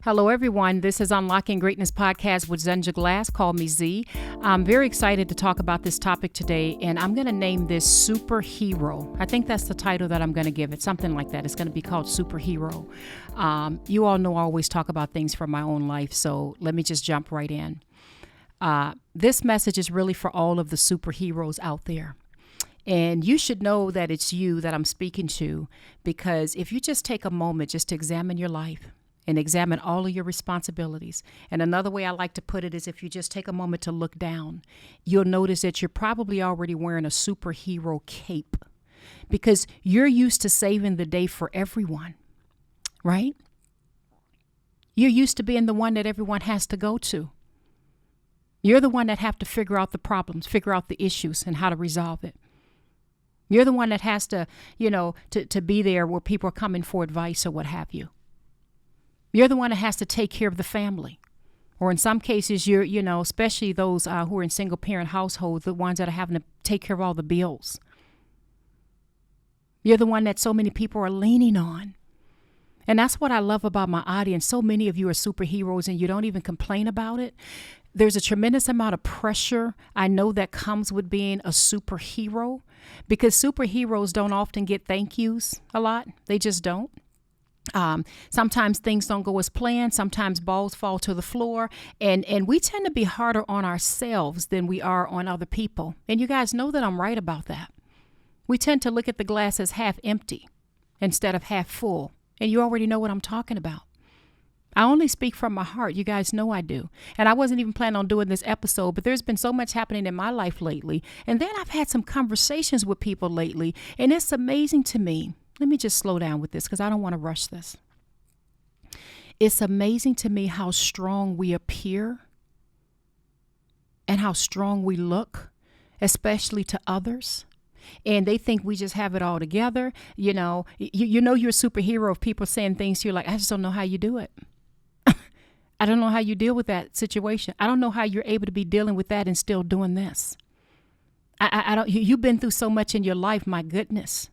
Hello, everyone. This is Unlocking Greatness Podcast with Zenja Glass. Call me Z. I'm very excited to talk about this topic today, and I'm going to name this Superhero. I think that's the title that I'm going to give it, something like that. It's going to be called Superhero. You all know I always talk about things from my own life, so let me just jump right in. This message is really for all of the superheroes out there. And you should know that it's you that I'm speaking to, because if you just take a moment just to examine your life, and examine all of your responsibilities. And another way I like to put it is if you just take a moment to look down, you'll notice that you're probably already wearing a superhero cape because you're used to saving the day for everyone, right? You're used to being the one that everyone has to go to. You're the one that have to figure out the problems, figure out the issues and how to resolve it. You're the one that has to, to be there where people are coming for advice or what have you. You're the one that has to take care of the family. Or in some cases, you're, especially those who are in single parent households, the ones that are having to take care of all the bills. You're the one that so many people are leaning on. And that's what I love about my audience. So many of you are superheroes and you don't even complain about it. There's a tremendous amount of pressure I know that comes with being a superhero, because superheroes don't often get thank yous a lot. They just don't. Sometimes things don't go as planned. Sometimes balls fall to the floor, and we tend to be harder on ourselves than we are on other people. And you guys know that I'm right about that. We tend to look at the glass as half empty instead of half full. And you already know what I'm talking about. I only speak from my heart. You guys know I do. And I wasn't even planning on doing this episode, but there's been so much happening in my life lately. And then I've had some conversations with people lately, and it's amazing to me. Let me just slow down with this because I don't want to rush this. It's amazing to me how strong we appear and how strong we look, especially to others. And they think we just have it all together. You're a superhero of people saying things to you like, I just don't know how you do it. I don't know how you deal with that situation. I don't know how you're able to be dealing with that and still doing this. I don't. You've been through so much in your life. My goodness.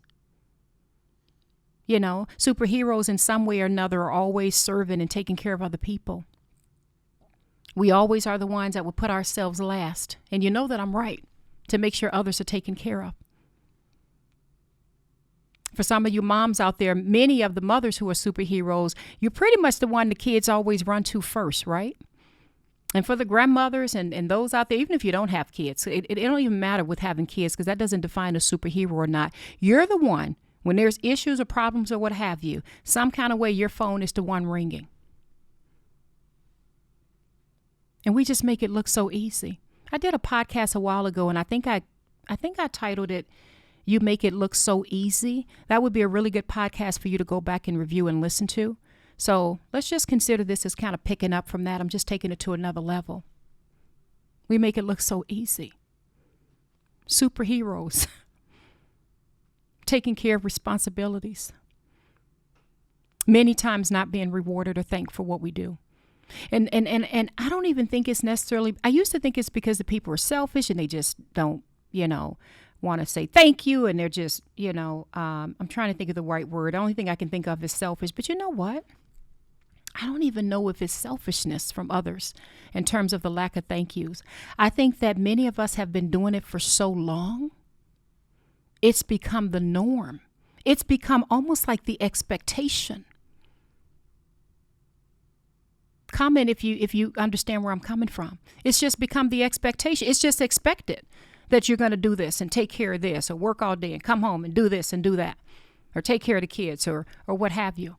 Superheroes in some way or another are always serving and taking care of other people. We always are the ones that will put ourselves last. And you know that I'm right, to make sure others are taken care of. For some of you moms out there, many of the mothers who are superheroes, you're pretty much the one the kids always run to first, right? And for the grandmothers and those out there, even if you don't have kids, it don't even matter with having kids, because that doesn't define a superhero or not. You're the one. When there's issues or problems or what have you, some kind of way your phone is the one ringing. And we just make it look so easy. I did a podcast a while ago, and I think I titled it, You Make It Look So Easy. That would be a really good podcast for you to go back and review and listen to. So let's just consider this as kind of picking up from that. I'm just taking it to another level. We make it look so easy. Superheroes. Taking care of responsibilities, many times not being rewarded or thanked for what we do. And I don't even think it's necessarily, I used to think it's because the people are selfish and they just don't, want to say thank you. And they're just, I'm trying to think of the right word. The only thing I can think of is selfish. But you know what? I don't even know if it's selfishness from others in terms of the lack of thank yous. I think that many of us have been doing it for so long. It's become the norm. It's become almost like the expectation. Comment if you understand where I'm coming from. It's just become the expectation. It's just expected that you're going to do this and take care of this, or work all day and come home and do this and do that, or take care of the kids, or what have you.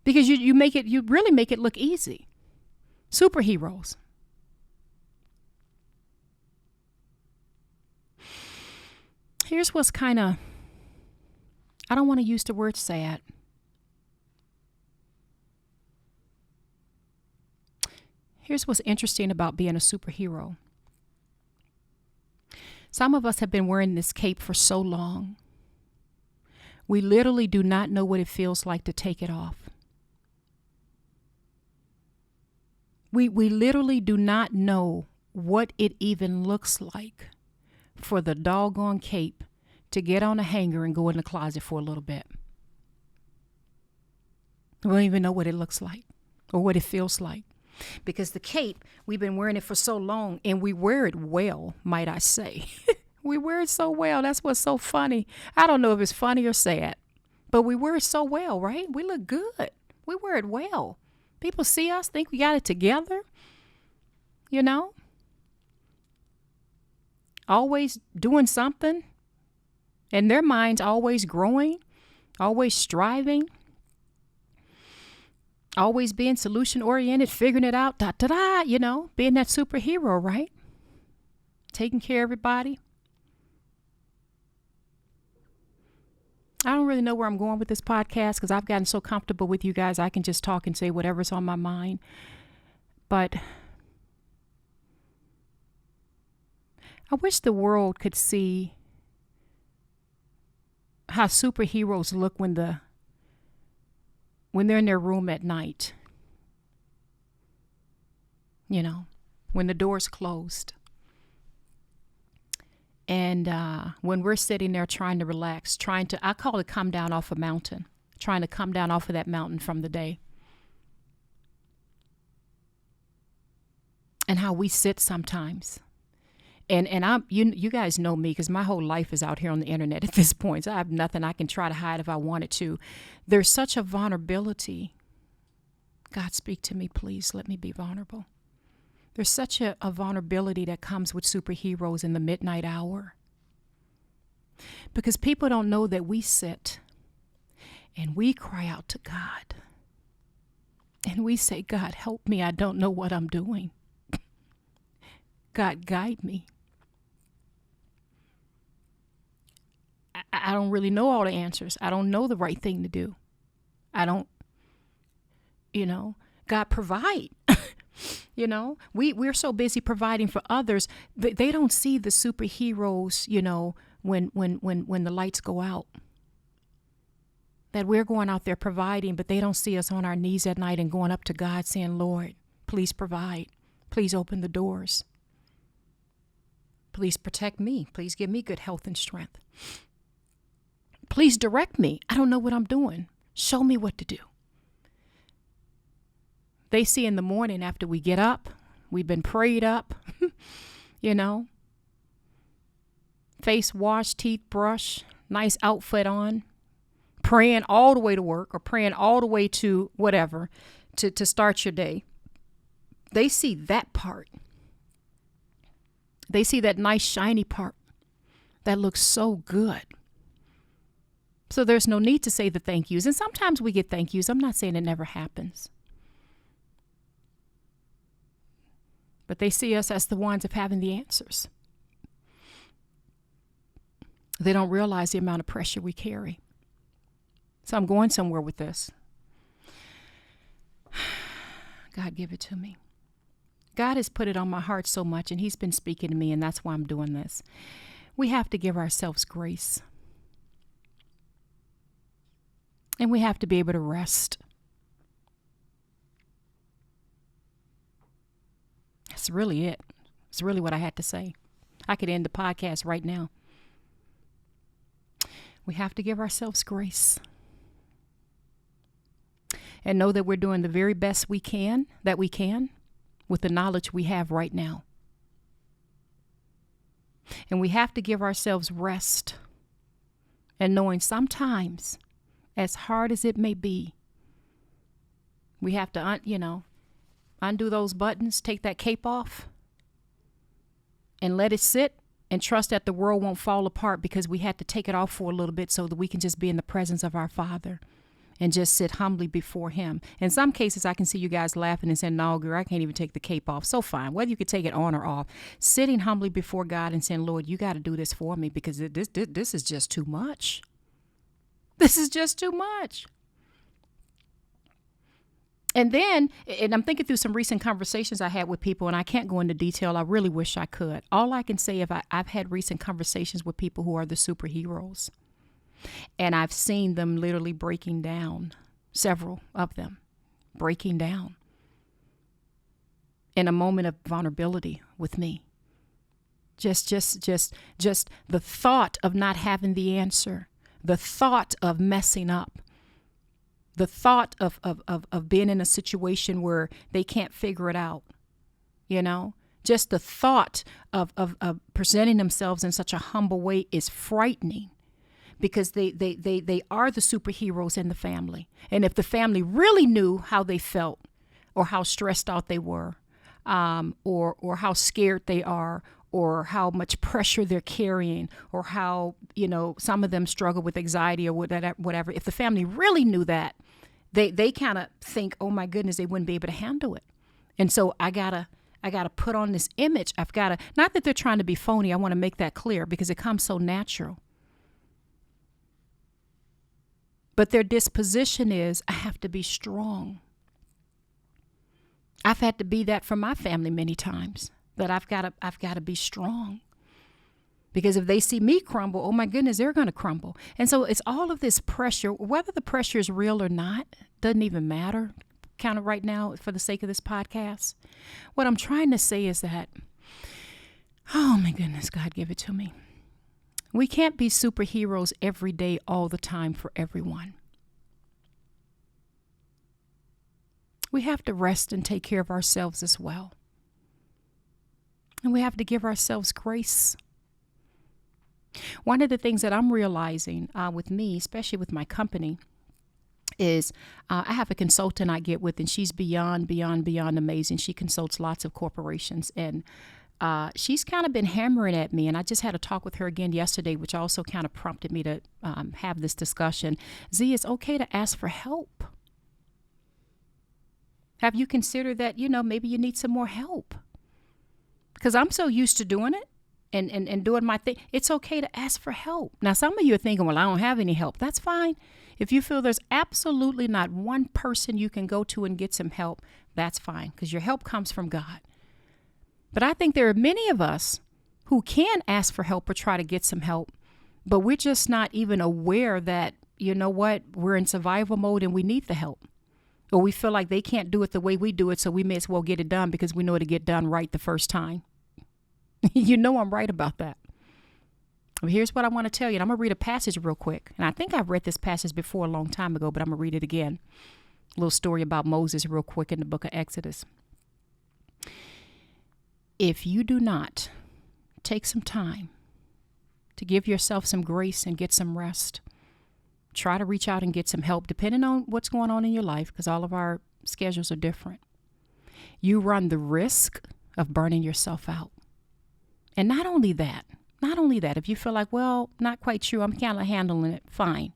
Because you really make it look easy. Superheroes. Here's what's kind of, I don't want to use the word sad. Here's what's interesting about being a superhero. Some of us have been wearing this cape for so long. We literally do not know what it feels like to take it off. We literally do not know what it even looks like for the doggone cape to get on a hanger and go in the closet for a little bit. We don't even know what it looks like or what it feels like. Because the cape, we've been wearing it for so long, and we wear it well, might I say. We wear it so well. That's what's so funny. I don't know if it's funny or sad, but we wear it so well, right? We look good. We wear it well. People see us, think we got it together, you know? Always doing something. And their minds always growing, always striving, always being solution oriented, figuring it out, you know, being that superhero, right? Taking care of everybody. I don't really know where I'm going with this podcast because I've gotten so comfortable with you guys. I can just talk and say whatever's on my mind. But I wish the world could see how superheroes look when they're in their room at night. You know, when the door's closed. And when we're sitting there trying to relax, I call it come down off a mountain, trying to come down off of that mountain from the day. And how we sit sometimes. And you guys know me because my whole life is out here on the internet at this point. So I have nothing I can try to hide if I wanted to. There's such a vulnerability. God, speak to me, please. Let me be vulnerable. There's such a vulnerability that comes with superheroes in the midnight hour. Because people don't know that we sit and we cry out to God. And we say, God, help me. I don't know what I'm doing. God, guide me. I don't really know all the answers. I don't know the right thing to do. I don't, God, provide. We're so busy providing for others. They don't see the superheroes, when the lights go out. That we're going out there providing, but they don't see us on our knees at night and going up to God saying, Lord, please provide. Please open the doors. Please protect me. Please give me good health and strength. Please direct me. I don't know what I'm doing. Show me what to do. They see in the morning after we get up, we've been prayed up, face wash, teeth brush, nice outfit on, praying all the way to work or praying all the way to whatever to start your day. They see that part. They see that nice shiny part that looks so good. So there's no need to say the thank yous. And sometimes we get thank yous. I'm not saying it never happens. But they see us as the ones of having the answers. They don't realize the amount of pressure we carry. So I'm going somewhere with this. God, give it to me. God has put it on my heart so much, and he's been speaking to me, and that's why I'm doing this. We have to give ourselves grace. And we have to be able to rest. That's really it. It's really what I had to say. I could end the podcast right now. We have to give ourselves grace. And know that we're doing the very best that we can, with the knowledge we have right now. And we have to give ourselves rest. And knowing sometimes, as hard as it may be, we have to, undo those buttons, take that cape off, and let it sit and trust that the world won't fall apart because we had to take it off for a little bit so that we can just be in the presence of our Father and just sit humbly before him. In some cases, I can see you guys laughing and saying, no, girl, I can't even take the cape off. So fine, whether you could take it on or off, sitting humbly before God and saying, Lord, you got to do this for me because this is just too much. This is just too much. And then, and I'm thinking through some recent conversations I had with people, and I can't go into detail. I really wish I could. All I can say is I've had recent conversations with people who are the superheroes. And I've seen them literally breaking down, several of them breaking down in a moment of vulnerability with me. Just the thought of not having the answer, the thought of messing up, The thought of being in a situation where they can't figure it out, you know, just the thought of presenting themselves in such a humble way is frightening, because they are the superheroes in the family. And if the family really knew how they felt, or how stressed out they were, or how scared they are, or how much pressure they're carrying, or how, you know, some of them struggle with anxiety or whatever. If the family really knew that, they kind of think, oh my goodness, they wouldn't be able to handle it. And so I gotta put on this image. Not that they're trying to be phony. I want to make that clear, because it comes so natural. But their disposition is, I have to be strong. I've had to be that for my family many times, that I've got to be strong, because if they see me crumble, oh my goodness, they're going to crumble. And so it's all of this pressure, whether the pressure is real or not, doesn't even matter kind of right now for the sake of this podcast. What I'm trying to say is that, oh my goodness, God, give it to me. We can't be superheroes every day, all the time, for everyone. We have to rest and take care of ourselves as well. And we have to give ourselves grace. One of the things that I'm realizing with me, especially with my company, is I have a consultant I get with, and she's beyond amazing. She consults lots of corporations, and she's kind of been hammering at me, and I just had a talk with her again yesterday, which also kind of prompted me to have this discussion. Z, it's okay to ask for help. Have you considered that, you know, maybe you need some more help? Because I'm so used to doing it and doing my thing. It's okay to ask for help. Now, some of you are thinking, well, I don't have any help. That's fine. If you feel there's absolutely not one person you can go to and get some help, that's fine, because your help comes from God. But I think there are many of us who can ask for help or try to get some help, but we're just not even aware that, you know what, we're in survival mode and we need the help. Or we feel like they can't do it the way we do it, so we may as well get it done because we know it'll get done right the first time. You know I'm right about that. Well, here's what I want to tell you. And I'm going to read a passage real quick. And I think I've read this passage before a long time ago, but I'm going to read it again. A little story about Moses real quick in the book of Exodus. If you do not take some time to give yourself some grace and get some rest, try to reach out and get some help, depending on what's going on in your life, because all of our schedules are different. You run the risk of burning yourself out. And not only that, if you feel like, well, not quite sure, I'm kind of handling it fine,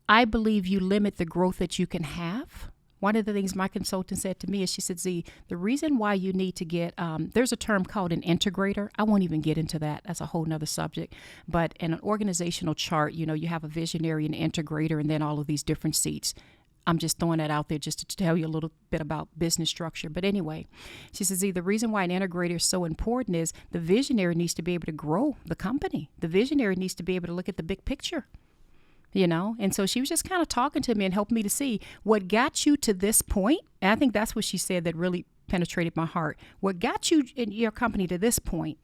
I believe you limit the growth that you can have. One of the things my consultant said to me is, she said, Z, the reason why you need to get, there's a term called an integrator. I won't even get into that. That's a whole nother subject. But in an organizational chart, you know, you have a visionary, an integrator, and then all of these different seats. I'm just throwing that out there just to tell you a little bit about business structure. But anyway, she says, the reason why an integrator is so important is the visionary needs to be able to grow the company. The visionary needs to be able to look at the big picture, you know? And so she was just kind of talking to me and helped me to see what got you to this point. And I think that's what she said that really penetrated my heart. What got you in your company to this point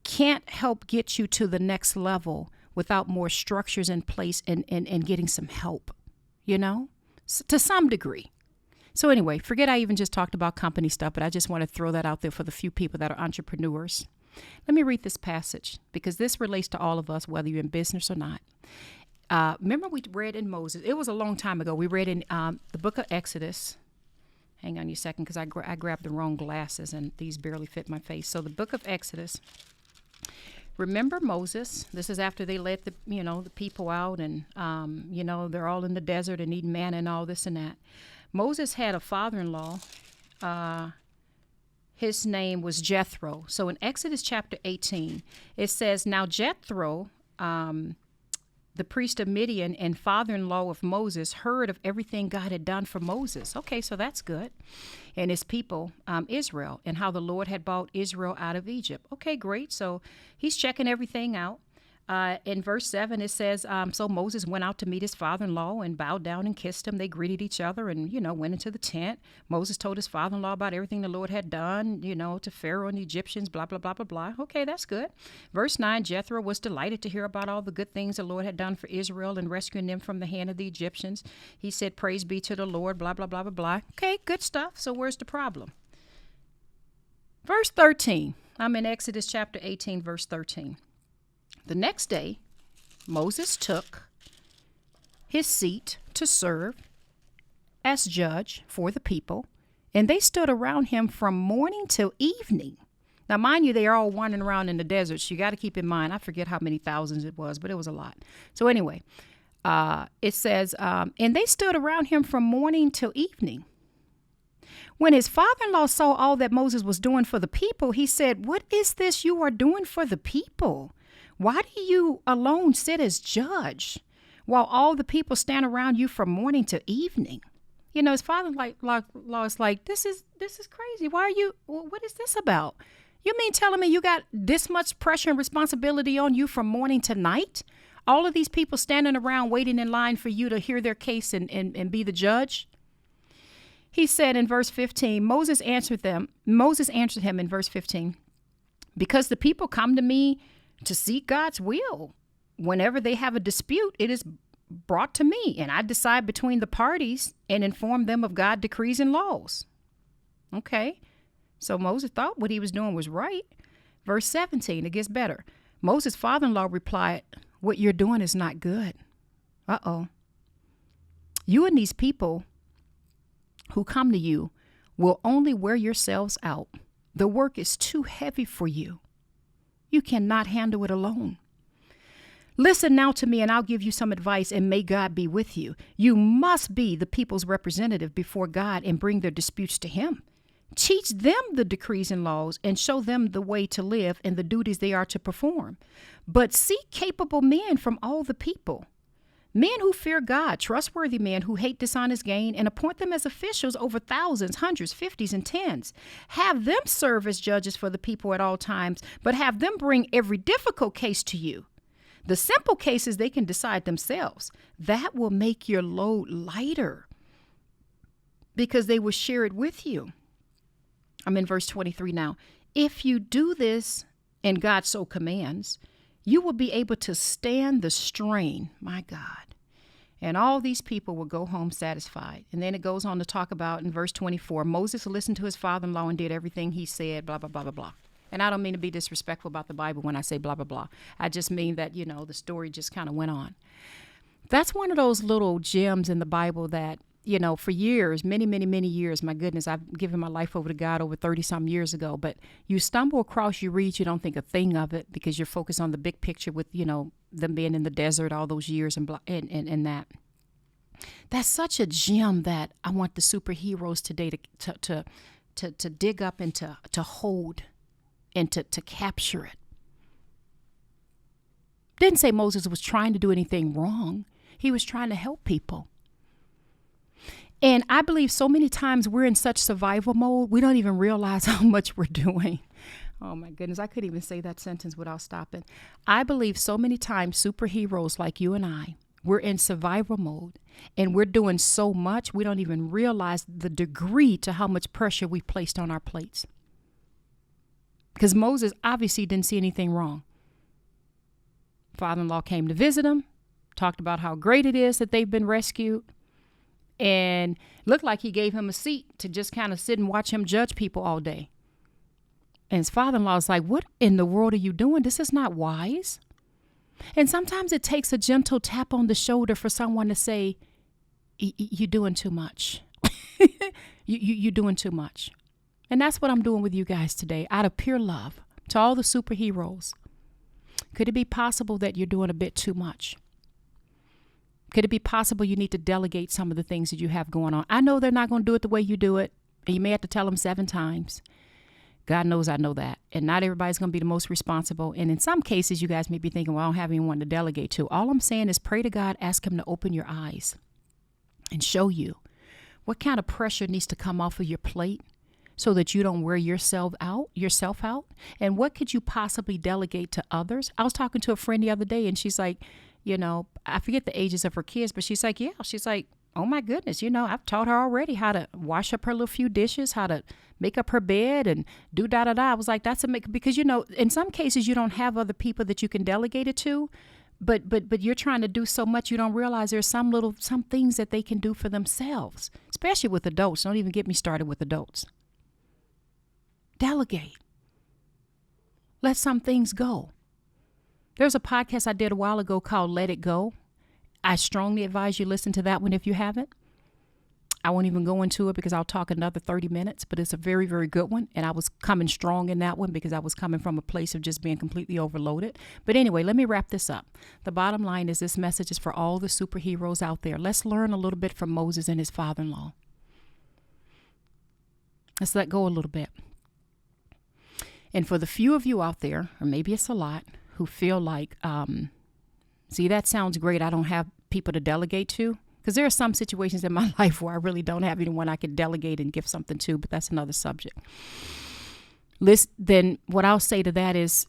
can't help get you to the next level without more structures in place and getting some help. You know, to some degree. So anyway, forget I even just talked about company stuff, but I just want to throw that out there for the few people that are entrepreneurs. Let me read this passage, because this relates to all of us, whether you're in business or not. Remember we read in Moses, it was a long time ago, we read in the book of Exodus. Hang on a second, because I grabbed the wrong glasses and these barely fit my face. So the book of Exodus. Remember Moses, this is after they let the people out, and, they're all in the desert and eating manna and all this and that. Moses had a father-in-law. His name was Jethro. So in Exodus chapter 18, it says, now Jethro, the priest of Midian and father-in-law of Moses, heard of everything God had done for Moses. Okay, so that's good. And his people, Israel, and how the Lord had brought Israel out of Egypt. Okay, great. So he's checking everything out. In verse 7, it says, so Moses went out to meet his father-in-law and bowed down and kissed him. They greeted each other and, went into the tent. Moses told his father-in-law about everything the Lord had done, to Pharaoh and the Egyptians, blah, blah, blah, blah, blah. Okay, that's good. Verse 9, Jethro was delighted to hear about all the good things the Lord had done for Israel and rescuing them from the hand of the Egyptians. He said, praise be to the Lord, blah, blah, blah, blah, blah. Okay, good stuff. So where's the problem? Verse 13. I'm in Exodus chapter 18, verse 13. The next day, Moses took his seat to serve as judge for the people, and they stood around him from morning till evening. Now, mind you, they are all wandering around in the desert. So you got to keep in mind, I forget how many thousands it was, but it was a lot. So anyway, it says, and they stood around him from morning till evening. When his father-in-law saw all that Moses was doing for the people, he said, what is this you are doing for the people? Why do you alone sit as judge while all the people stand around you from morning to evening? His father-in-law is like, this is crazy. What is this about? You mean telling me you got this much pressure and responsibility on you from morning to night? All of these people standing around waiting in line for you to hear their case and be the judge? He said in verse 15, Moses answered him in verse 15, because the people come to me to seek God's will. Whenever they have a dispute, it is brought to me, and I decide between the parties and inform them of God's decrees and laws. Okay, so Moses thought what he was doing was right. Verse 17, it gets better. Moses' father-in-law replied, what you're doing is not good. Uh-oh. You and these people who come to you will only wear yourselves out. The work is too heavy for you. You cannot handle it alone. Listen now to me, and I'll give you some advice, and may God be with you. You must be the people's representative before God and bring their disputes to him. Teach them the decrees and laws and show them the way to live and the duties they are to perform. But seek capable men from all the people. Men who fear God, trustworthy men who hate dishonest gain, and appoint them as officials over thousands, hundreds, fifties, and tens. Have them serve as judges for the people at all times, but have them bring every difficult case to you. The simple cases they can decide themselves. That will make your load lighter because they will share it with you. I'm in verse 23 now. If you do this, and God so commands, you will be able to stand the strain, my God. And all these people will go home satisfied. And then it goes on to talk about in verse 24, Moses listened to his father-in-law and did everything he said, blah, blah, blah, blah, blah. And I don't mean to be disrespectful about the Bible when I say blah, blah, blah. I just mean that, the story just kind of went on. That's one of those little gems in the Bible that, for years, many, many, many years, my goodness, I've given my life over to God over 30-some years ago. But you stumble across, you read, you don't think a thing of it because you're focused on the big picture with, them being in the desert all those years and that. That's such a gem that I want the superheroes today to dig up and to hold and to capture it. Didn't say Moses was trying to do anything wrong. He was trying to help people. And I believe so many times we're in such survival mode, we don't even realize how much we're doing. Oh my goodness, I couldn't even say that sentence without stopping. I believe so many times superheroes like you and I, we're in survival mode and we're doing so much, we don't even realize the degree to how much pressure we placed on our plates. Because Moses obviously didn't see anything wrong. Father-in-law came to visit him, talked about how great it is that they've been rescued. And looked like he gave him a seat to just kind of sit and watch him judge people all day. And his father-in-law is like, what in the world are you doing? This is not wise. And sometimes it takes a gentle tap on the shoulder for someone to say, you're doing too much. You're doing too much. And that's what I'm doing with you guys today, out of pure love to all the superheroes. Could it be possible that you're doing a bit too much? Could it be possible you need to delegate some of the things that you have going on? I know they're not going to do it the way you do it, and you may have to tell them 7 times. God knows I know that. And not everybody's going to be the most responsible. And in some cases, you guys may be thinking, well, I don't have anyone to delegate to. All I'm saying is pray to God, ask him to open your eyes and show you what kind of pressure needs to come off of your plate so that you don't wear yourself out? And what could you possibly delegate to others? I was talking to a friend the other day, and she's like, I forget the ages of her kids, but she's like, oh my goodness, I've taught her already how to wash up her little few dishes, how to make up her bed and do da-da-da. I was like, because, in some cases you don't have other people that you can delegate it to, but you're trying to do so much you don't realize there's some things that they can do for themselves, especially with adults. Don't even get me started with adults. Delegate. Let some things go. There's a podcast I did a while ago called Let It Go. I strongly advise you listen to that one if you haven't. I won't even go into it because I'll talk another 30 minutes, but it's a very, very good one. And I was coming strong in that one because I was coming from a place of just being completely overloaded. But anyway, let me wrap this up. The bottom line is this message is for all the superheroes out there. Let's learn a little bit from Moses and his father-in-law. Let's let go a little bit. And for the few of you out there, or maybe it's a lot, who feel like, see, that sounds great. I don't have people to delegate to. Because there are some situations in my life where I really don't have anyone I can delegate and give something to, but that's another subject. Then what I'll say to that is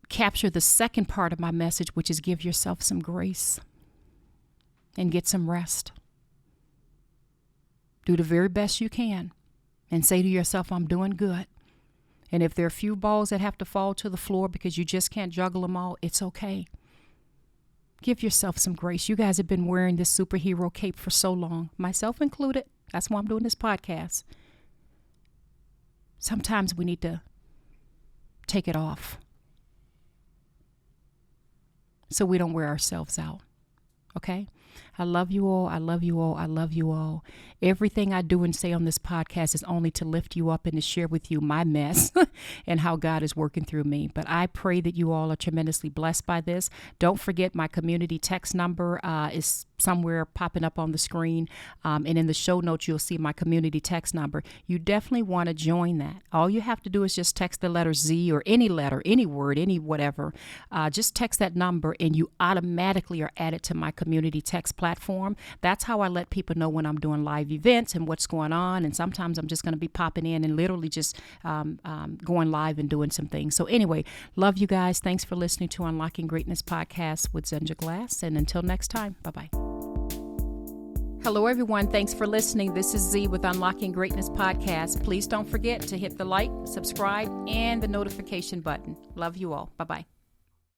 capture the second part of my message, which is give yourself some grace and get some rest. Do the very best you can and say to yourself, I'm doing good. And if there are a few balls that have to fall to the floor because you just can't juggle them all, it's okay. Give yourself some grace. You guys have been wearing this superhero cape for so long, myself included. That's why I'm doing this podcast. Sometimes we need to take it off so we don't wear ourselves out. Okay? I love you all. I love you all. I love you all. Everything I do and say on this podcast is only to lift you up and to share with you my mess and how God is working through me. But I pray that you all are tremendously blessed by this. Don't forget my community text number is somewhere popping up on the screen. And in the show notes, you'll see my community text number. You definitely want to join that. All you have to do is just text the letter Z or any letter, any word, any whatever. Just text that number and you automatically are added to my community text platform. That's how I let people know when I'm doing live events and what's going on. And sometimes I'm just going to be popping in and literally just going live and doing some things. So anyway, love you guys. Thanks for listening to Unlocking Greatness Podcast with Zenja Glass. And until next time, bye-bye. Hello, everyone. Thanks for listening. This is Z with Unlocking Greatness Podcast. Please don't forget to hit the like, subscribe, and the notification button. Love you all. Bye-bye.